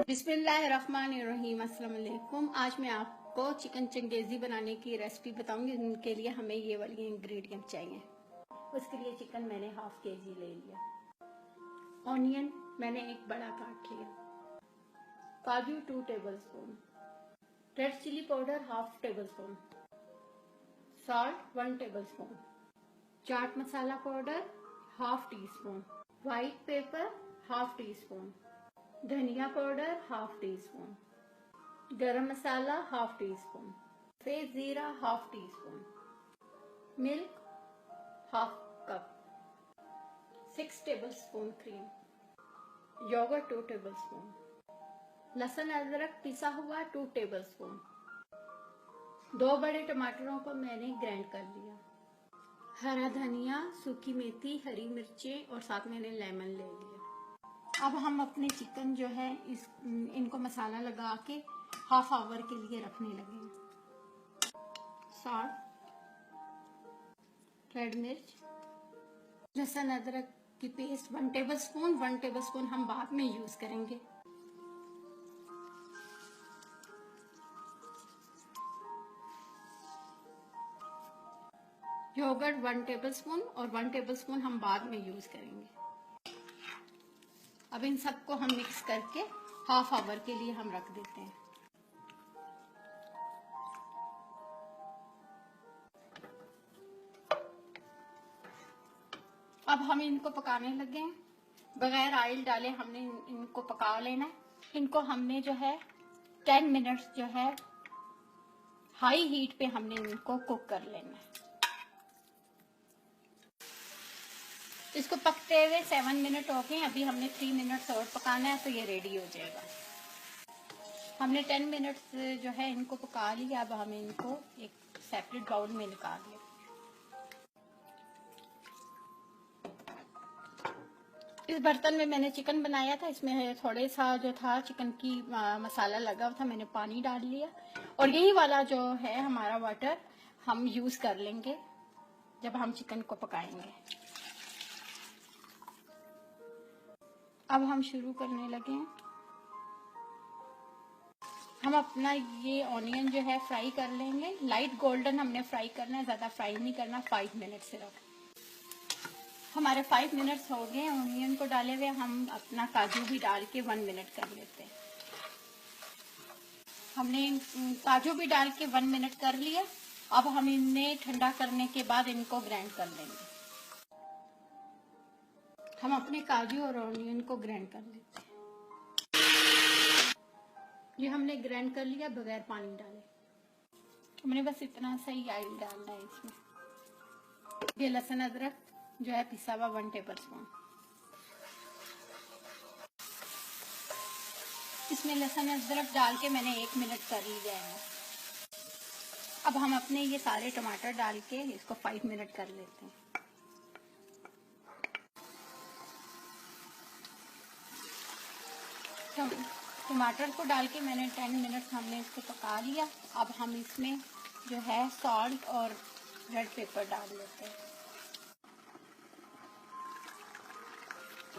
बिस्मिल्लाहिर्रहमानिर्रहीम। अस्सलाम वालेकुम। आज मैं आपको चिकन चंगेज़ी बनाने की रेसिपी बताऊंगी। इनके लिए हमें ये वाली इंग्रेडिएंट चाहिए। उसके लिए चिकन मैंने हाफ केजी ले लिया, ऑनियन मैंने एक बड़ा काट लिया, काजू 2 tablespoon, red chilli powder half tablespoon, salt 1 tablespoon, chaat masala powder half teaspoon, white pepper half teaspoon, धनिया powder half teaspoon, garam masala half teaspoon, सफेद जीरा half teaspoon, milk half cup, 6 tablespoon cream, yoghurt 2 tablespoon, लहसुन अदरक पिसा हुआ 2 tablespoon, 2 बड़े टमाटरों को मैंने ग्राइंड कर लिया, हरा धनिया, सूखी मेथी, हरी मिर्चें और साथ मैंने लेमन ले लिया। अब हम अपने चिकन जो है इनको मसाला लगा के हाफ आवर के लिए रखने लगे। सॉल्ट, रेड मिर्च, लहसुन अदरक की पेस्ट 1 टेबलस्पून, 1 टेबलस्पून हम बाद में यूज करेंगे। योगर्ट 1 टेबलस्पून और 1 टेबलस्पून हम बाद में यूज करेंगे। अब इन सबको हम मिक्स करके हाफ आवर के लिए हम रख देते हैं। अब हम इनको पकाने लगे हैं। बगैर ऑयल डाले हमने इनको पका लेना है। इनको हमने जो है 10 मिनट्स जो है हाई हीट पे हमने इनको कुक कर लेना है। इसको पकते हुए 7 मिनट हो गए। अभी हमने 3 मिनट्स और पकाना है तो ये रेडी हो जाएगा। हमने 10 मिनट्स जो है इनको पका लिया। अब हम इनको एक सेपरेट बाउल में निकाल लें। इस बर्तन में मैंने चिकन बनाया था। इसमें थोड़े सा जो था चिकन की मसाला लगा हुआ था, मैंने पानी डाल लिया और यही वाला जो है हमारा वाटर हम यूज कर लेंगे जब हम चिकन को पकाएंगे। अब हम शुरू करने लगे हैं। हम अपना ये ऑनियन जो है फ्राई कर लेंगे। लाइट गोल्डन हमने फ्राई करना है, ज्यादा फ्राई नहीं करना। 5 मिनट सिर्फ। हमारे 5 मिनट्स हो गए ऑनियन को डाले हुए। हम अपना काजू भी डाल के 1 मिनट कर लेते हैं। हमने काजू भी डाल के 1 मिनट कर लिया। अब हम इन्हें ठंडा करने के बाद इनको ग्राइंड कर लेंगे। हम अपने काजू और ऑनियन को ग्राइंड कर लेते हैं। ये हमने ग्राइंड कर लिया बगैर पानी डाले। हमने बस इतना सा ही ऑयल डालना है इसमें। ये लहसुन अदरक जो है पिसा हुआ 1 टेबलस्पून। इसमें लहसुन अदरक डाल के मैंने 1 मिनट कर लिया है। अब हम अपने ये सारे टमाटर डाल के इसको 5 मिनट कर लेते हैं। टमाटर को डाल के मैंने 10 मिनट हमने इसको पका लिया। अब हम इसमें जो है सॉल्ट और रेड पेपर डाल लेते हैं।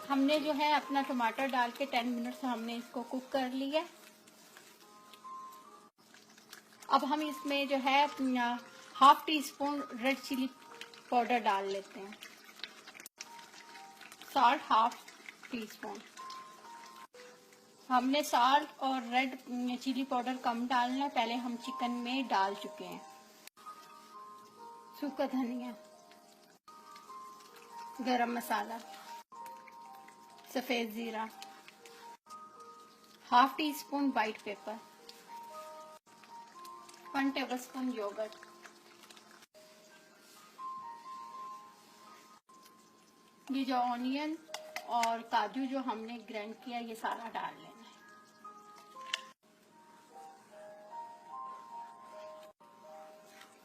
हमने जो है अपना टमाटर डाल के 10 मिनट से हमने इसको कुक कर लिया। अब हम इसमें जो है half teaspoon red chilli powder डाल लेते हैं। Salt half teaspoon. हमने सॉल्ट और रेड चिली पाउडर कम डालना है, पहले हम चिकन में डाल चुके हैं। सूखा धनिया, गरम मसाला, सफेद जीरा, half teaspoon white pepper, 1 tablespoon yoghurt, ये जो ऑनियन और काजू जो हमने ग्राइंड किया ये सारा डाल लेना है।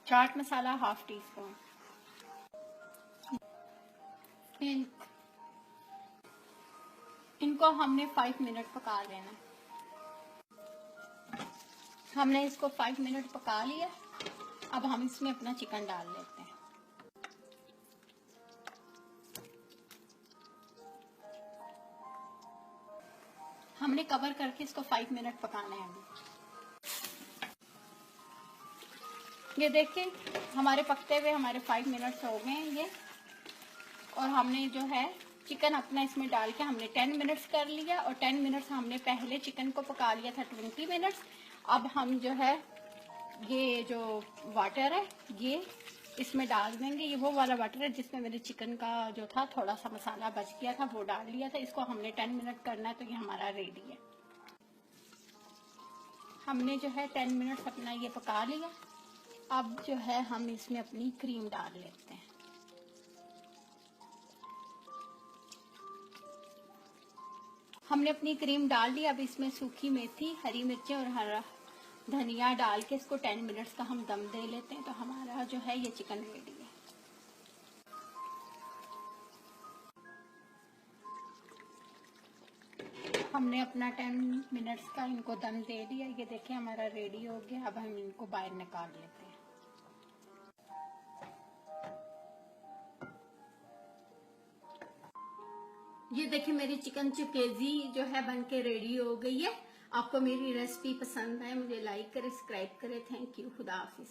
Chaat masala half tea spoon, इनको हमने 5 मिनट पका लेना। हमने इसको 5 मिनट पका लिया। अब हम इसमें अपना चिकन डाल लेते हैं। हमने कवर करके इसको 5 मिनट पकाना है। ये देखिए हमारे पकते हुए हमारे 5 मिनट्स हो गए हैं ये, और हमने जो है चिकन अपना इसमें डाल के हमने 10 मिनट्स कर लिया, और 10 मिनट्स हमने पहले चिकन को पका लिया था 20 मिनट्स। अब हम जो है ये जो वाटर है ये इसमें डाल देंगे। ये वो वाला वाटर है जिसमें मेरे चिकन का जो था थोड़ा सा मसाला बच गया था, वो डाल लिया था। इसको हमने 10 मिनट करना है, तो ये हमारा रेडी है। हमने जो है 10 मिनट्स अपना ये पका लिया। अब जो है हम इसमें अपनी क्रीम डाल लेते हैं। हमने अपनी क्रीम डाल ली। अब इसमें सूखी मेथी, हरी मिर्चें और हरा धनिया डाल के इसको 10 मिनट्स का हम दम दे लेते हैं, तो हमारा जो है ये चिकन रेडी है। हमने अपना 10 मिनट्स का इनको दम दे दिया। ये देखिए हमारा रेडी हो गया। अब हम इनको बाहर निकाल लेते हैं। ये देखिए मेरी चिकन चिकेजी जो है बन के रेडी हो गई है। आपको मेरी रेसिपी पसंद आए मुझे लाइक करें, सब्सक्राइब करें। Thank you. खुदा हाफिज।